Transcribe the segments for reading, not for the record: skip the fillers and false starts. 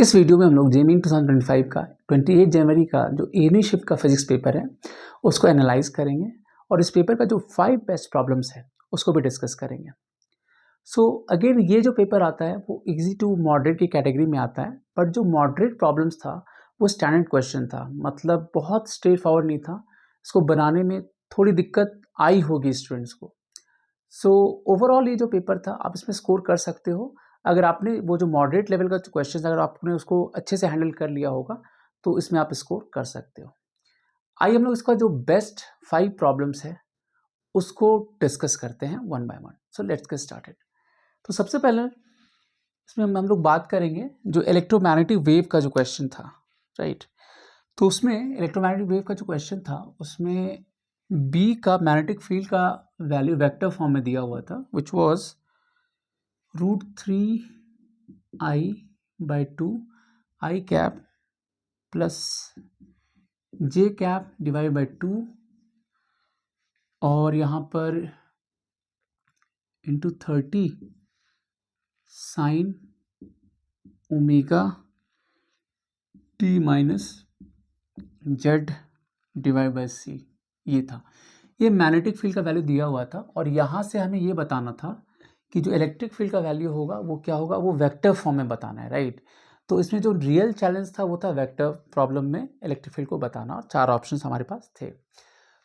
इस वीडियो में हम लोग जेईई 2025 का 28 जनवरी का जो यूनिट शिफ्ट का फिजिक्स पेपर है उसको एनालाइज करेंगे और इस पेपर का जो 5 बेस्ट प्रॉब्लम्स है उसको भी डिस्कस करेंगे। सो अगेन ये जो पेपर आता है वो इजी टू मॉडरेट की कैटेगरी में आता है, बट जो मॉडरेट प्रॉब्लम्स था वो स्टैंडर्ड क्वेश्चन था, मतलब बहुत स्ट्रेट फॉरवर्ड नहीं था। इसको बनाने में थोड़ी दिक्कत आई होगी स्टूडेंट्स को। सो ओवरऑल ये जो पेपर था आप इसमें स्कोर कर सकते हो अगर आपने वो जो मॉडरेट लेवल का जो क्वेश्चन अगर आपने उसको अच्छे से हैंडल कर लिया होगा तो इसमें आप स्कोर कर सकते हो। आइए हम लोग इसका जो बेस्ट 5 प्रॉब्लम्स है उसको डिस्कस करते हैं one by one. So let's get started. तो सबसे पहले इसमें हम लोग बात करेंगे जो इलेक्ट्रोमैग्नेटिक वेव का जो क्वेश्चन था, राइट। तो उसमें इलेक्ट्रोमैग्नेटिक वेव का जो क्वेश्चन था उसमें बी का मैग्नेटिक फील्ड का वैल्यू वेक्टर फॉर्म में दिया हुआ था which was √3 i/2 i cap plus J cap divide by 2 और यहाँ पर into 30 sine omega T minus Z divide by C. ये था, ये मैग्नेटिक फील्ड का वैल्यू दिया हुआ था और यहाँ से हमें ये बताना था कि जो इलेक्ट्रिक फील्ड का वैल्यू होगा वो क्या होगा, वो वेक्टर फॉर्म में बताना है, राइट। तो इसमें जो रियल चैलेंज था वो था वेक्टर प्रॉब्लम में इलेक्ट्रिक फील्ड को बताना और 4 ऑप्शंस हमारे पास थे।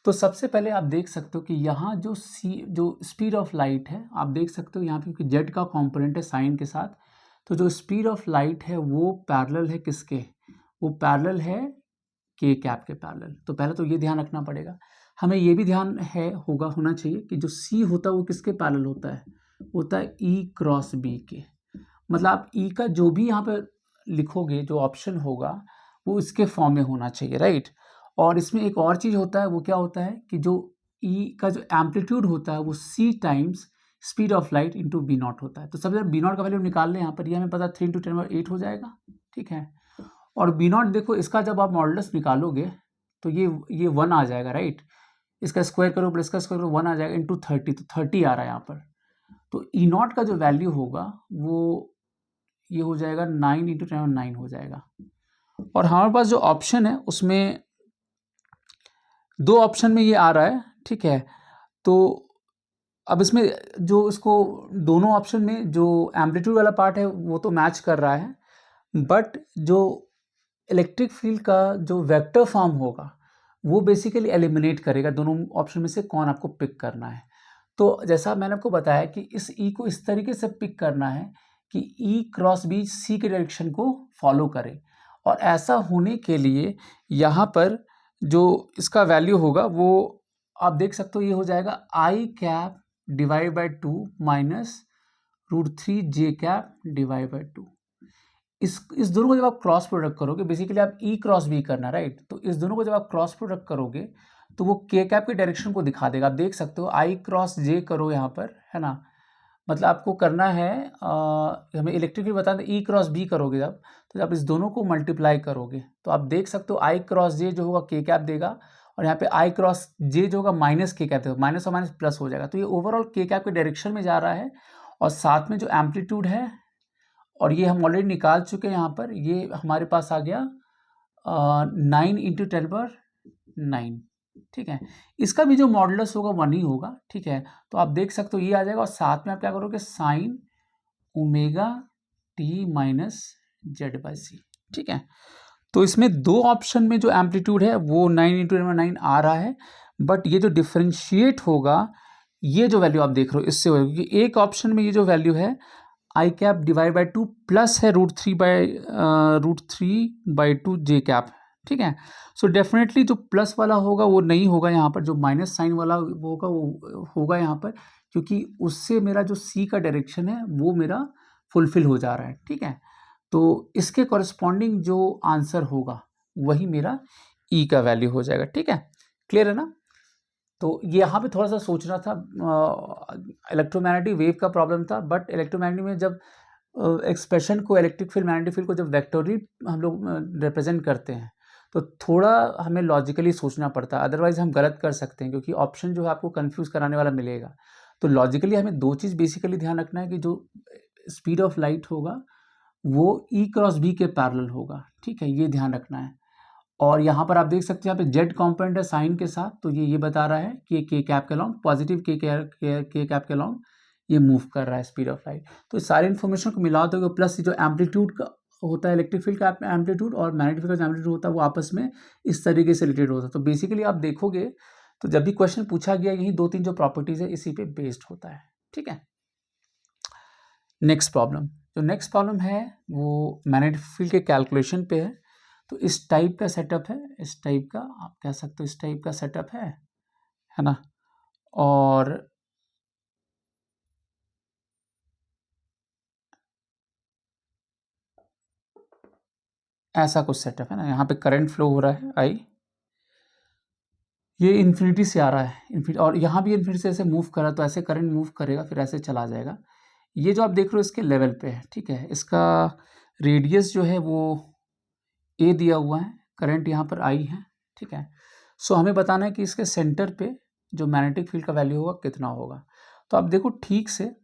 तो सबसे पहले आप देख सकते हो कि यहाँ जो स्पीड ऑफ लाइट है आप देख सकते हो यहाँ पे, क्योंकि जेड का कॉम्पोनेंट है साइन के साथ, तो जो स्पीड ऑफ लाइट है वो पैरेलल है किसके, वो पैरेलल है के कैप के पैरेलल। तो पहले तो ये ध्यान रखना पड़ेगा। हमें ये भी ध्यान है होना चाहिए कि जो सी होता है वो किसके पैरेलल होता है ई क्रॉस बी के। मतलब आप ई का जो भी यहाँ पे लिखोगे जो ऑप्शन होगा वो इसके फॉर्म में होना चाहिए, राइट। और इसमें एक और चीज़ होता है, वो क्या होता है कि जो ई का जो एम्पलीट्यूड होता है वो C times speed of light into B naught होता है। तो सबसे बी नॉट का वैल्यू निकाल लें यहाँ पर, ये हमें पता 3 × 10⁸ हो जाएगा, ठीक है। और बी नॉट देखो, इसका जब आप मॉडुलस निकालोगे तो ये 1 आ जाएगा, राइट। इसका स्क्वायर करो प्लस का स्क्वायर करो 1 आ जाएगा इंटू 30, तो 30 आ रहा है यहाँ पर। तो ई नॉट का जो वैल्यू होगा वो ये हो जाएगा 9 × 10⁹ हो जाएगा। और हमारे पास जो ऑप्शन है उसमें 2 ऑप्शन में ये आ रहा है, ठीक है। तो अब इसमें जो इसको दोनों ऑप्शन में जो एम्पलीट्यूड वाला पार्ट है वो तो मैच कर रहा है, बट जो इलेक्ट्रिक फील्ड का जो वेक्टर फॉर्म होगा वो बेसिकली एलिमिनेट करेगा दोनों ऑप्शन में से कौन आपको पिक करना है। तो जैसा मैंने आपको बताया कि इस ई को इस तरीके से पिक करना है कि ई क्रॉस बी सी के डायरेक्शन को फॉलो करे। और ऐसा होने के लिए यहाँ पर जो इसका वैल्यू होगा वो आप देख सकते हो, ये हो जाएगा I cap divide by 2 minus √3 J cap divide by 2। इस दोनों को जब आप क्रॉस प्रोडक्ट करोगे, बेसिकली आप ई क्रॉस बी करना, राइट। तो इस दोनों को जब आप क्रॉस प्रोडक्ट करोगे तो वो के कैप के डायरेक्शन को दिखा देगा। आप देख सकते हो आई क्रॉस जे करो यहाँ पर, है ना। मतलब आपको करना है हमें इलेक्ट्रिकली बता दें, ई क्रॉस बी करोगे जब, तो जब इस दोनों को मल्टीप्लाई करोगे तो आप देख सकते हो आई क्रॉस जे जो होगा के कैप देगा और यहाँ पे आई क्रॉस जे जो होगा माइनस के कैप देगा, माइनस और माइनस प्लस हो जाएगा। तो ये ओवरऑल के कैप के डायरेक्शन में जा रहा है और साथ में जो एम्पलीट्यूड है और ये हम ऑलरेडी निकाल चुके हैं यहाँ पर, ये हमारे पास आ गया 9 × 10⁹, ठीक है। इसका भी जो मॉडुलस होगा 1 ही होगा, ठीक है। तो आप देख सकते हो ये आ जाएगा और साथ में आप क्या करोगे sine omega T minus Z by C, ठीक है। तो इसमें 2 ऑप्शन में जो एम्पलीट्यूड है वो 9 × 10⁹ आ रहा है, बट ये जो डिफरेंशिएट होगा ये जो वैल्यू आप देख रहे हो इससे होगा, क्योंकि एक ऑप्शन में ये जो वैल्यू है आई कैप डिवाइड बाई 2 प्लस है √3/2 जे कैप, ठीक है। सो डेफिनेटली जो प्लस वाला होगा वो नहीं होगा यहाँ पर, जो माइनस साइन वाला होगा वो होगा यहाँ पर, क्योंकि उससे मेरा जो सी का डायरेक्शन है वो मेरा फुलफिल हो जा रहा है, ठीक है। तो इसके कॉरस्पॉन्डिंग जो आंसर होगा वही मेरा ई का वैल्यू हो जाएगा, ठीक है। क्लियर है ना। तो ये यहाँ पे थोड़ा सा सोचना था, इलेक्ट्रोमैग्नेटिक वेव का प्रॉब्लम था, बट इलेक्ट्रोमैग्नेटिक में जब एक्सप्रेशन को इलेक्ट्रिक फील्ड मैग्नेटिक फील्ड को जब वेक्टोरली हम लोग रिप्रेजेंट करते हैं तो थोड़ा हमें लॉजिकली सोचना पड़ता है, अदरवाइज हम गलत कर सकते हैं, क्योंकि ऑप्शन जो है आपको कंफ्यूज कराने वाला मिलेगा। तो लॉजिकली हमें 2 चीज़ बेसिकली ध्यान रखना है कि जो स्पीड ऑफ लाइट होगा वो ई क्रॉस बी के पैरेलल होगा, ठीक है, ये ध्यान रखना है। और यहाँ पर आप देख सकते हैं यहाँ पे जेड कॉम्पोनेंट है साइन के साथ, तो ये बता रहा है कि के कैप के अलॉन्ग, पॉजिटिव के कैप के अलॉन्ग ये मूव कर रहा है स्पीड ऑफ लाइट। तो इस सारी इन्फॉर्मेशन को मिला दोगे, प्लस जो एम्पलीट्यूड का होता है, इलेक्ट्रिक फील्ड का एम्पलीट्यूड और मैग्नेटिक फील्ड का एम्पलीट्यूड होता है, वो आपस में इस तरीके से रिलेटेड होता है। तो बेसिकली आप देखोगे तो जब भी क्वेश्चन पूछा गया, यही 2-3 जो प्रॉपर्टीज है इसी पे बेस्ड होता है, ठीक है। नेक्स्ट प्रॉब्लम, जो नेक्स्ट प्रॉब्लम है वो मैग्नेटिक फील्ड के कैलकुलेशन पे है। तो इस टाइप का सेटअप है, इस टाइप का आप कह सकते हो, इस टाइप का सेटअप है ना। और ऐसा कुछ सेटअप है ना, यहाँ पे करंट फ्लो हो रहा है आई, ये इन्फिनिटी से आ रहा है, इन्फिनिटी, और यहाँ भी इन्फिनिटी से ऐसे मूव कर रहा है, तो ऐसे करंट मूव करेगा फिर ऐसे चला जाएगा। ये जो आप देख रहे हो इसके लेवल पे है, ठीक है। इसका रेडियस जो है वो ए दिया हुआ है, करंट यहाँ पर आई है, ठीक है। सो हमें बताना है कि इसके सेंटर पे जो मैग्नेटिक फील्ड का वैल्यू होगा कितना होगा। तो आप देखो ठीक से,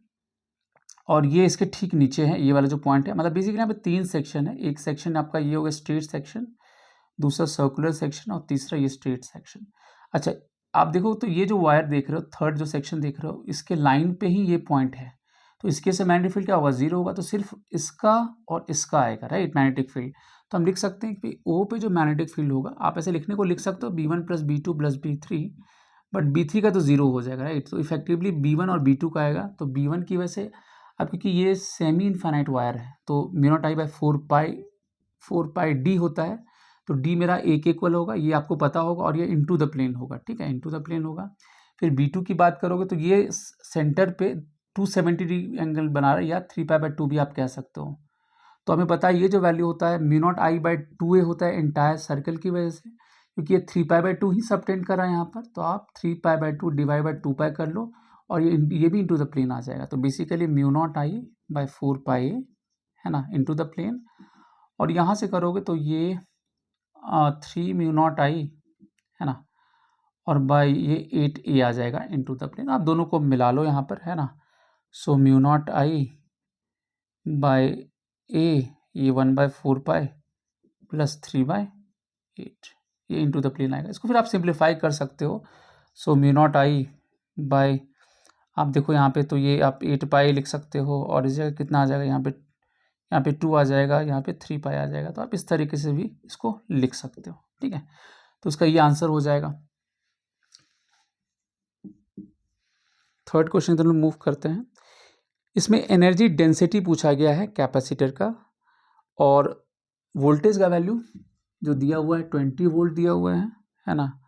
और ये इसके ठीक नीचे है, ये वाला जो पॉइंट है, मतलब बेसिकली यहाँ पे 3 सेक्शन है। एक सेक्शन आपका ये होगा स्ट्रेट सेक्शन, दूसरा सर्कुलर सेक्शन, और तीसरा ये स्ट्रेट सेक्शन। अच्छा, आप देखो तो ये जो वायर देख रहे हो, थर्ड जो सेक्शन देख रहे हो, इसके लाइन पे ही ये पॉइंट है, तो इसके से मैग्नेटिक फील्ड क्या होगा, 0 होगा। तो सिर्फ इसका और इसका आएगा, राइट, मैग्नेटिक फील्ड। तो हम लिख सकते हैं कि ओ पे जो मैग्नेटिक फील्ड होगा, आप ऐसे लिखने को लिख सकते हो B1 + B2 + B3, but B3 का तो 0 हो जाएगा, राइट। तो इफेक्टिवली B1 और B2 का आएगा। तो B1 की वजह से अब, क्योंकि ये सेमी इनफाइनाइट वायर है, तो μ0I/4πD होता है, तो D मेरा A के इक्वल होगा, ये आपको पता होगा, और ये इनटू द प्लेन होगा, ठीक है, इनटू द प्लेन होगा। फिर B2 की बात करोगे तो ये सेंटर पे 270 एंगल बना रहा है, या 3π/2 भी आप कह सकते हो। तो हमें पता है ये जो वैल्यू होता है μ0I/2a होता है एंटायर सर्कल की वजह से, क्योंकि ये 3π/2 ही सबटेंड कर रहा है यहाँ पर। तो आप 3π/2 डिवाइड 2π कर लो, और ये भी इंटू द प्लेन आ जाएगा। तो बेसिकली μ0I/4πa है ना, इंटू द प्लेन। और यहाँ से करोगे तो ये 3μ0I है ना, और बाय ये 8a आ जाएगा इंटू द प्लेन। आप दोनों को मिला लो यहाँ पर, है ना। सो μ0I/a, ये 1/4π + 3/8, ये इंटू द प्लेन आएगा। इसको फिर आप सिंप्लीफाई कर सकते हो। सो μ0I/, आप देखो यहाँ पे, तो ये आप 8π लिख सकते हो, और इस जगह कितना आ जाएगा, यहाँ पे 2 आ जाएगा, यहाँ पे 3π आ जाएगा। तो आप इस तरीके से भी इसको लिख सकते हो, ठीक है। तो उसका ये आंसर हो जाएगा। थर्ड क्वेश्चन की तरफ मूव करते हैं। इसमें एनर्जी डेंसिटी पूछा गया है कैपेसिटर का, और वोल्टेज का वैल्यू जो दिया हुआ है 20 वोल्ट दिया हुआ है ना।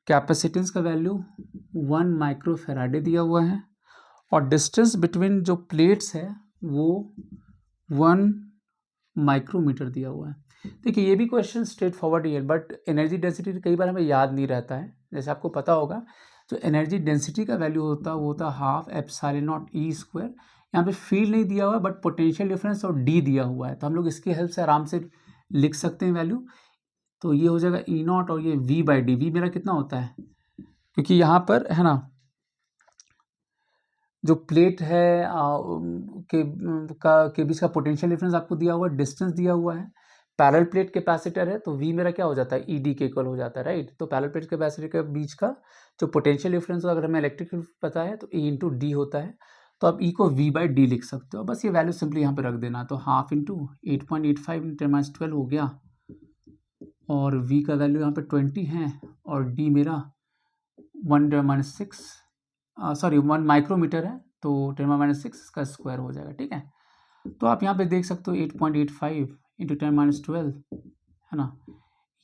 कैपेसिटेंस का वैल्यू 1 माइक्रोफेराडे दिया हुआ है, और डिस्टेंस बिटवीन जो प्लेट्स है वो 1 माइक्रोमीटर दिया हुआ है। देखिए ये भी क्वेश्चन स्ट्रेट फॉरवर्ड ही है, बट एनर्जी डेंसिटी कई बार हमें याद नहीं रहता है। जैसे आपको पता होगा, जो एनर्जी डेंसिटी का वैल्यू होता है वो होता है ½ε0E²। यहाँ पे फील्ड नहीं दिया हुआ है, बट पोटेंशियल डिफरेंस और डी दिया हुआ है, तो हम लोग इसकी हेल्प से आराम से लिख सकते हैं वैल्यू। तो ये हो जाएगा E0, और ये V/D। V मेरा कितना होता है, क्योंकि यहाँ पर है ना, जो प्लेट है के बीच का पोटेंशियल डिफरेंस आपको दिया हुआ है, डिस्टेंस दिया हुआ है। पैरेलल प्लेट कैपेसिटर है, तो V मेरा क्या हो जाता है, ED के इक्वल हो जाता है, राइट। तो पैरेलल प्लेट कैपेसिटर के बीच का जो पोटेंशियल डिफरेंस अगर हमें इलेक्ट्रिक फील्ड पता है तो E/D होता है। तो आप E को V/D लिख सकते हो, बस ये वैल्यू सिंपली यहाँ पे रख देना। तो ½ × 8.85 × 10⁻12 हो गया, और V का वैल्यू यहाँ पे 20 है, और D मेरा 1 माइक्रोमीटर है, तो 10⁻6 इसका स्क्वायर हो जाएगा, ठीक है। तो आप यहाँ पे देख सकते हो 8.85 × 10⁻12 है ना,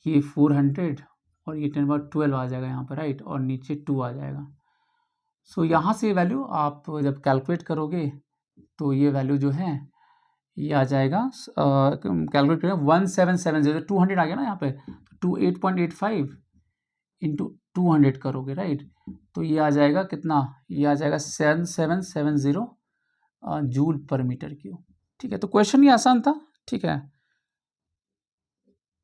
ये 400, और ये 10⁻12 आ जाएगा यहाँ पर, राइट, और नीचे 2 आ जाएगा। सो यहाँ से वैल्यू आप जब कैलकुलेट करोगे तो ये वैल्यू जो है ये आ जाएगा, कैलकुलेट करें 1770, 200 आ गया ना यहाँ पे, तो 8.85 × 200 करोगे, राइट। तो ये आ जाएगा कितना, ये आ जाएगा 7770 J/m³, ठीक है। तो क्वेश्चन ही आसान था, ठीक है,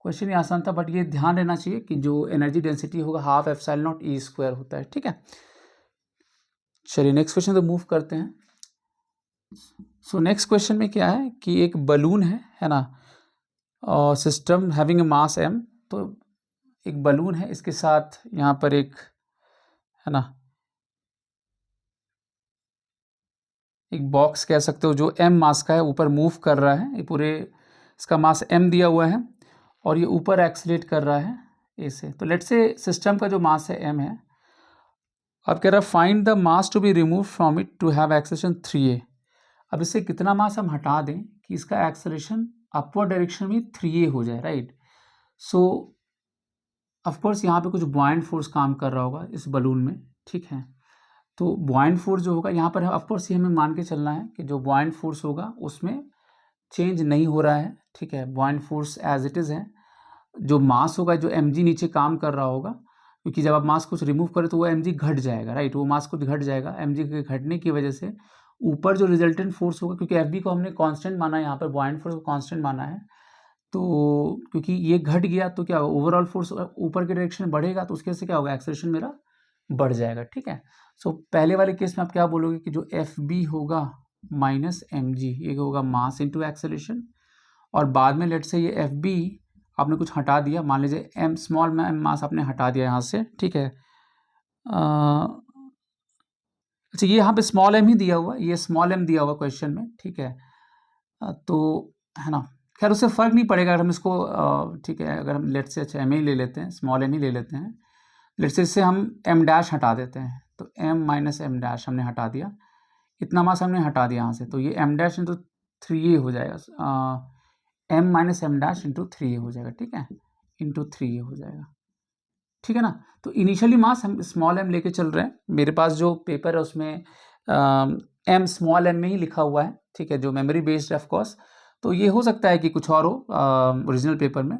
क्वेश्चन ही आसान था, बट ये ध्यान रहना चाहिए कि जो एनर्जी डेंसिटी होगा ½ε0E² होता है, ठीक है। चलिए नेक्स्ट क्वेश्चन तो मूव करते हैं। सो नेक्स्ट क्वेश्चन में क्या है कि एक बलून है ना, और system having a mass m, तो एक बलून है, इसके साथ यहाँ पर एक है ना एक बॉक्स कह सकते हो जो m मास का है, ऊपर मूव कर रहा है, ये पूरे इसका मास m दिया हुआ है और ये ऊपर एक्सीलरेट कर रहा है a से। तो लेट्स से सिस्टम का जो मास है m है, अब कह रहा है find the mass to be remove from it to have acceleration 3a। अब इससे कितना मास हम हटा दें कि इसका एक्सेलरेशन अपवर्ड डायरेक्शन में 3a हो जाए, राइट। सो ऑफकोर्स यहाँ पे कुछ बॉयंट फोर्स काम कर रहा होगा इस बलून में, ठीक है। तो बॉयंट फोर्स जो होगा यहाँ पर है, ऑफकोर्स ये हमें मान के चलना है कि जो बॉयंट फोर्स होगा उसमें चेंज नहीं हो रहा है, ठीक है। Buoyant force as it is है। जो मास होगा, जो mg नीचे काम कर रहा होगा, क्योंकि जब आप मास कुछ रिमूव करें तो वो mg घट जाएगा, राइट। वो मास कुछ घट जाएगा, mg के घटने की वजह से ऊपर जो रिजल्टेंट फोर्स होगा, क्योंकि fb को हमने कांस्टेंट माना है, यहाँ पर बॉयंट फोर्स को कांस्टेंट माना है, तो क्योंकि ये घट गया तो क्या होगा, ओवरऑल फोर्स ऊपर के डायरेक्शन में बढ़ेगा, तो उसके से क्या होगा, एक्सेलरेशन मेरा बढ़ जाएगा, ठीक है। सो पहले वाले केस में आप क्या बोलोगे कि जो fb होगा माइनस mg, ये होगा मास इंटू एक्सेलरेशन, और बाद में लेट से ये fb आपने कुछ हटा दिया, मान लीजिए m स्मॉल में m मास आपने हटा दिया यहाँ से, ठीक है। अच्छा, ये यहाँ पे स्मॉल m ही दिया हुआ, ये स्मॉल m दिया हुआ क्वेश्चन में, ठीक है। तो है ना, खैर उससे फ़र्क नहीं पड़ेगा अगर हम इसको ठीक है, अगर हम लेट से अच्छा m ही ले लेते हैं, स्मॉल m ही ले लेते हैं। लेट से इससे हम m डैश हटा देते हैं, तो m माइनस m डैश हमने हटा दिया, इतना मास हमने हटा दिया यहाँ से, तो ये m डैश इंटू 3a हो जाएगा, m minus m dash into 3a हो जाएगा, ठीक है, इंटू 3a हो जाएगा, ठीक है ना। तो इनिशियली मास हम स्मॉल m लेके चल रहे हैं, मेरे पास जो पेपर है उसमें m स्मॉल m में ही लिखा हुआ है, ठीक है, जो मेमोरी बेस्ड है ऑफकोर्स। तो ये हो सकता है कि कुछ और हो ओरिजिनल पेपर में,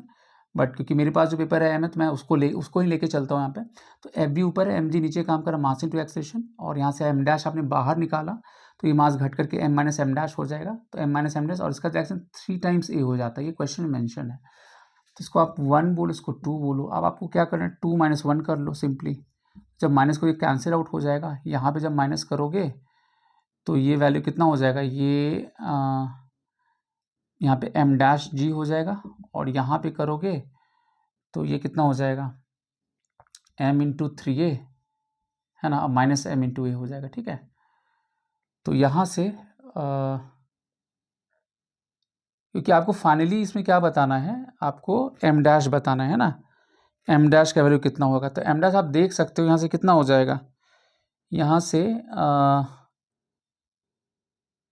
बट क्योंकि मेरे पास जो पेपर है m है तो मैं उसको ही लेके चलता हूँ यहाँ पे। तो एफ बी ऊपर है, mg नीचे काम कर रहा, मास इंटू एक्सेलरेशन, और यहाँ से m डैश आपने बाहर निकाला तो ये मास घट करके m माइनस m डैश हो जाएगा, तो m माइनस m डैश, और इसका डायरेक्शन 3 टाइम्स a हो जाता है, ये क्वेश्चन में मेंशन है। तो इसको आप 1 बोलो, इसको 2 बोलो। अब आपको क्या करना है, 2 माइनस 1 कर लो सिंपली, जब माइनस को ये कैंसिल आउट हो जाएगा, यहाँ पे जब माइनस करोगे तो ये वैल्यू कितना हो जाएगा, ये यहाँ पे m डैश g हो जाएगा, और यहाँ पे करोगे तो ये कितना हो जाएगा, m इंटू 3a, है ना, माइनस m इंटू a हो जाएगा, ठीक है। तो यहाँ से क्योंकि आपको फाइनली इसमें क्या बताना है, आपको m डैश बताना है ना, m डैश का वैल्यू कितना होगा। तो m डैश आप देख सकते हो यहाँ से कितना हो जाएगा, यहाँ से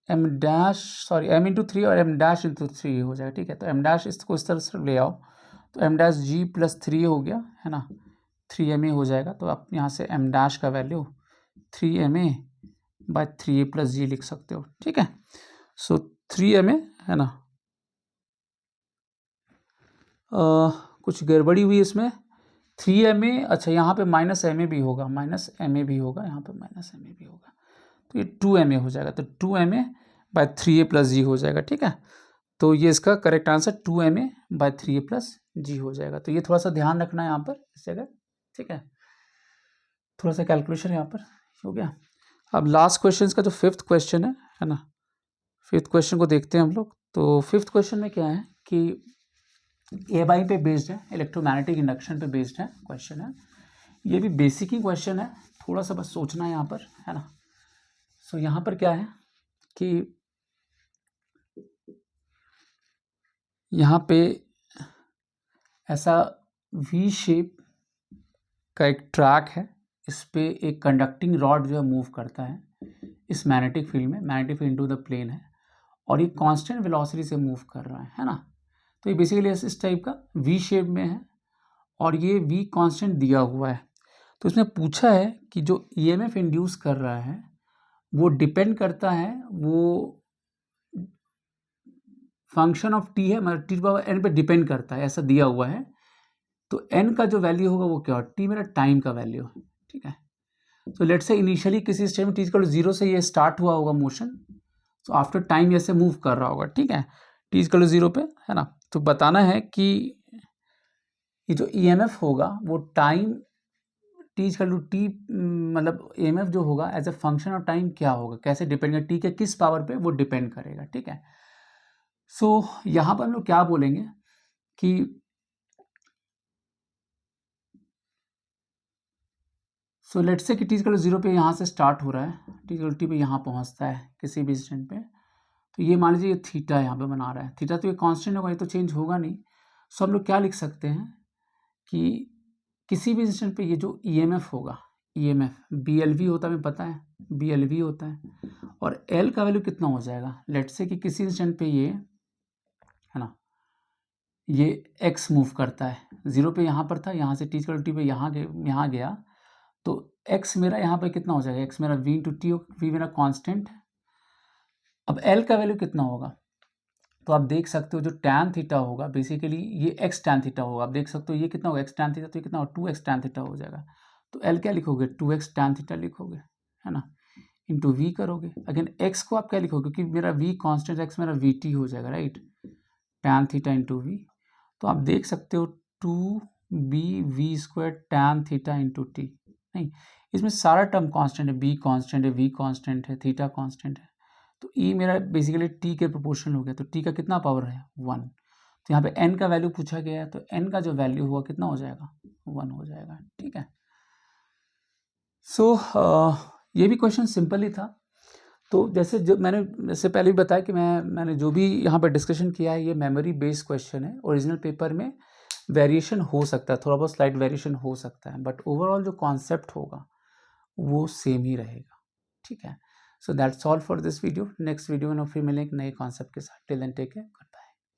m dash sorry m into 3 और m डैश इंटू 3 हो जाएगा, ठीक है। तो m डैश इसको इस तरह से ले आओ, तो m डैश g प्लस 3 हो गया, है ना, 3ma हो जाएगा। तो आप यहाँ से m डैश का value 3ma by 3a plus G लिख सकते हो, ठीक है। सो 3ma, है ना, कुछ गड़बड़ी हुई इसमें, 3ma, अच्छा यहाँ पे माइनस ma भी होगा, माइनस ma भी होगा, यहाँ पे माइनस ma भी होगा, तो ये 2ma हो जाएगा, तो 2ma by 3a plus G हो जाएगा, ठीक है। तो ये इसका correct answer 2ma by 3a plus G हो जाएगा। तो ये थोड़ा सा ध्यान रखना है यहाँ पर इस जगह, ठीक है, थोड़ा सा कैलकुलेशन यहाँ पर हो गया। अब लास्ट क्वेश्चन का जो 5th क्वेश्चन है ना, 5th क्वेश्चन को देखते हैं हम लोग। तो 5th क्वेश्चन में क्या है कि एबाई पे बेस्ड है, इलेक्ट्रोमैग्नेटिक इंडक्शन पे बेस्ड है क्वेश्चन है, ये भी बेसिक ही क्वेश्चन है, थोड़ा सा बस सोचना है यहाँ पर, है ना। सो यहाँ पर क्या है कि यहाँ पे ऐसा वी शेप का एक ट्रैक है, इस पे एक कंडक्टिंग रॉड जो है मूव करता है इस मैग्नेटिक फील्ड में, magnetic field into the plane है, और ये कांस्टेंट वेलोसिटी से मूव कर रहा है ना। तो ये बेसिकली इस टाइप का वी शेप में है, और ये वी कांस्टेंट दिया हुआ है। तो इसमें पूछा है कि जो ईएमएफ इंड्यूस कर रहा है वो डिपेंड करता है, वो फंक्शन ऑफ टी है, मतलब टी पावर एन पे डिपेंड करता है, ऐसा दिया हुआ है। तो एन का जो वैल्यू होगा वो क्या हो, टी मेरा टाइम का वैल्यू है, ठीक है। तो लेट से इनिशियली किसी स्टेज में टी इक्वल टू 0 से ये स्टार्ट हुआ होगा मोशन, तो आफ्टर टाइम ऐसे मूव कर रहा होगा, ठीक है, टी इक्वल टू 0 पे, है ना। तो बताना है कि ये जो ईएमएफ होगा वो time t equal to t, मतलब EMF जो होगा as a function of time क्या होगा, कैसे डिपेंड करेगा, टी के किस पावर पे वो डिपेंड करेगा, ठीक है। सो यहाँ पर हम लोग क्या बोलेंगे कि सो लेट्स से कि टी इक्वल टू 0 पे यहाँ से स्टार्ट हो रहा है, टी इक्वल टू टी पे यहाँ पहुँचता है किसी भी इंस्टेंट पे, तो ये मान लीजिए ये थीटा यहाँ पे बना रहा है, थीटा तो ये कांस्टेंट होगा, ये तो चेंज होगा नहीं। सो हम लोग क्या लिख सकते हैं कि किसी भी इंस्टेंट पे ये जो EMF होगा, EMF BLV होता है, हमें पता है BLV होता है, और L का वैल्यू कितना हो जाएगा, लेट्स से कि किसी इंस्टेंट पे ये है ना, ये x मूव करता है, 0 पे यहाँ पर था, यहाँ से टी इक्वल टू टी पे यहाँ गया, तो x मेरा यहाँ पे कितना हो जाएगा, x मेरा v इंटू टी, v मेरा कांस्टेंट है। अब L का वैल्यू कितना होगा, तो आप देख सकते हो जो tan थीटा होगा बेसिकली ये x tan थीटा होगा, आप देख सकते हो ये कितना होगा x tan थीटा, तो ये कितना होगा 2x tan थीटा हो जाएगा। तो L क्या लिखोगे, 2x tan थीटा लिखोगे, है ना, इंटू v करोगे। अगेन x को आप क्या लिखोगे, क्योंकि मेरा v कांस्टेंट, x मेरा vt हो जाएगा, right, tan theta into v। तो आप देख सकते हो 2b v² tan theta into T, नहीं इसमें सारा टर्म कांस्टेंट है, b कांस्टेंट है, v कांस्टेंट है, थीटा कांस्टेंट है, तो E मेरा बेसिकली t के प्रोपोर्शनल हो गया, तो t का कितना पावर है 1। तो यहाँ पे n का वैल्यू पूछा गया है, तो n का जो वैल्यू हुआ कितना हो जाएगा 1 हो जाएगा, ठीक है। सो ये भी क्वेश्चन सिंपल ही था। तो जैसे जो मैंने इससे पहले भी बताया कि मैंने जो भी यहाँ पर डिस्कशन किया है ये मेमोरी बेस्ड क्वेश्चन है, ओरिजिनल पेपर में वेरिएशन हो सकता है, थोड़ा बहुत स्लाइट वेरिएशन हो सकता है, बट ओवरऑल जो कॉन्सेप्ट होगा वो सेम ही रहेगा, ठीक है। So that's all for this video. Next video में फिर मिलेंगे नए कॉन्सेप्ट के साथ। Till then take care.